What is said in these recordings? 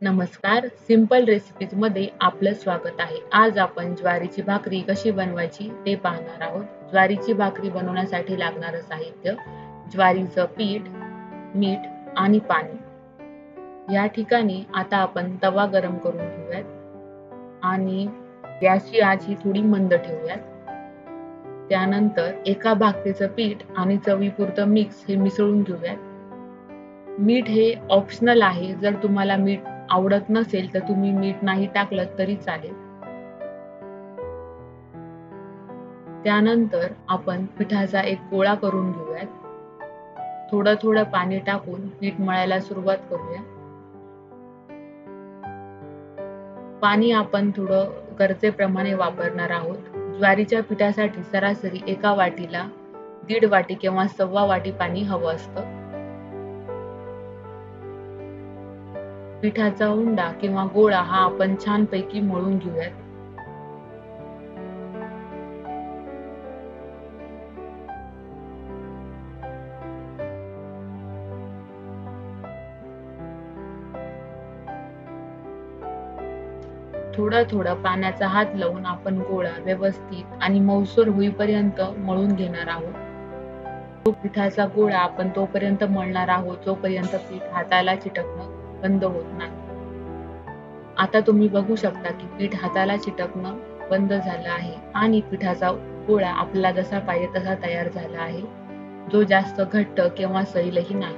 नमस्कार, सिंपल रेसिपीजमध्ये आपलं स्वागत आहे. आज आपण ज्वारीची भाकरी कशी बनवायची ते पाहणार आहोत. ज्वारीची भाकरी बनवण्यासाठी लागणारं साहित्य: ज्वारीचं पीठ, मीठ आणि पाणी. या ठिकाणी आता आपण तवा गरम करून घेऊयात आणि गॅसची आच ही थोडी मंद ठेवूयात. त्यानंतर एका भाकरीचं पीठ आणि चवीपुरतं मिक्स हे मिसळून घेऊयात. मीठ हे ऑप्शनल आहे. जर तुम्हाला मीठ आवडत नसेल तर तुम्ही मीठ नाही टाकलं तरी चालेल. त्यानंतर आपण पिठाचा एक गोळा करून घेऊयात. थोडं थोडं पाणी टाकून पीठ मळायला सुरुवात करूया. पाणी आपण थोडं गरजेप्रमाणे वापरणार आहोत. ज्वारीच्या पिठासाठी सरासरी एका वाटीला 1.5 वाटी किंवा 1.25 वाटी पाणी हवं असतं. पिठाचा उंडा किंवा गोळा हा आपण छानपैकी मळून घेऊयात. थोडा थोडा पाण्याचा हात लावून आपण गोळा व्यवस्थित आणि मऊसर होईपर्यंत मळून घेणार आहोत. तो पिठाचा गोळा आपण तोपर्यंत मळणार आहोत जोपर्यंत पीठ हाताला चिटकणं बंद होत नाही. आता तुम्ही बघू शकता की पीठ हाताला चिटकणं बंद झालं आहे आणि पिठाचा गोळा आपल्याला जसा पाहिजे तसा तयार झाला आहे, जो जास्त घट्ट किंवा सैलही नाही.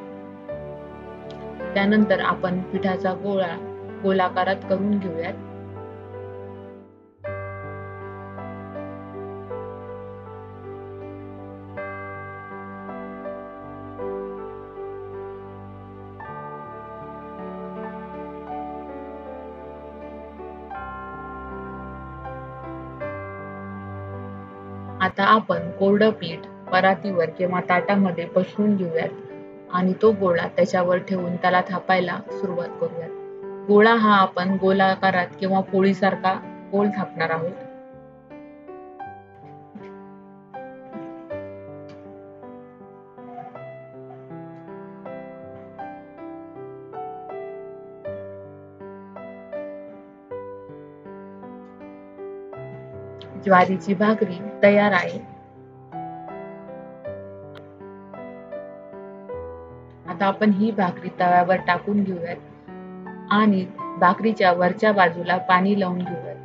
त्यानंतर आपण पिठाचा गोळा गोलाकारात करून घेऊयात. आता आपण कोरडं पीठ परातीवर किंवा ताटामध्ये पसरून घेऊयात आणि तो गोळा त्याच्यावर ठेवून त्याला थापायला सुरुवात करूयात. गोळा हा आपण गोलाकारात किंवा पोळीसारखा गोल थापणार आहोत. ज्वारीची भाकरी तयार आहे. आता आपण ही भाकरी तव्यावर टाकून घेऊयात आणि भाकरीच्या वरच्या बाजूला पाणी लावून घेऊयात.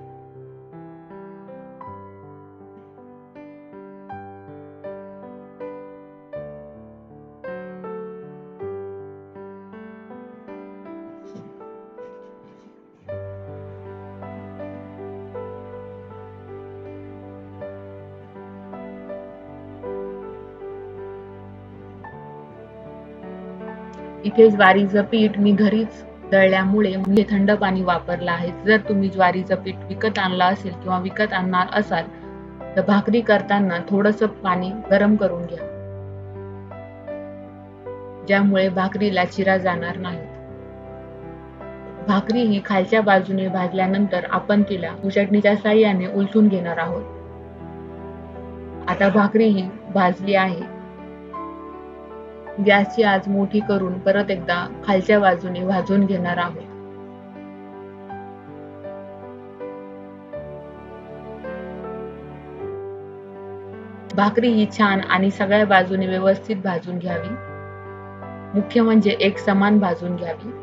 इथे ज्वारीचं पीठ मी घरीच दळल्यामुळे मी थंड पाणी वापरलं आहे. जर तुम्ही ज्वारीचं पीठ विकत आणलं असेल किंवा विकत आणणार असाल तर भाकरी करताना थोडंसं पाणी गरम करून घ्या, ज्यामुळे भाकरीला चिरा जाणार नाही. भाकरी ही खालच्या बाजूने भाजल्यानंतर आपण तिला चटणीच्या साहाय्याने उलटून घेणार आहोत. आता भाकरी ही भाजली आहे. गॅसची आच मोठी करून परत एकदा खालच्या बाजूने भाजून घेणार आहोत. भाकरी ही छान आणि सगळ्या बाजूने व्यवस्थित भाजून घ्यावी. मुख्य म्हणजे एक समान भाजून घ्यावी.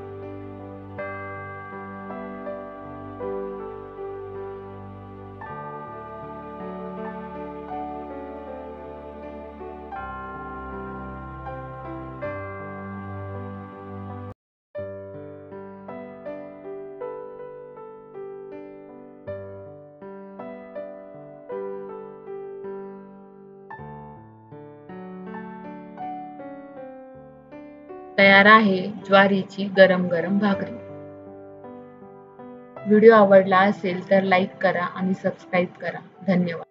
तयार आहे ज्वारीची गरम गरम भाकरी. व्हिडिओ आवडला असेल तर लाईक करा आणि सबस्क्राईब करा. धन्यवाद.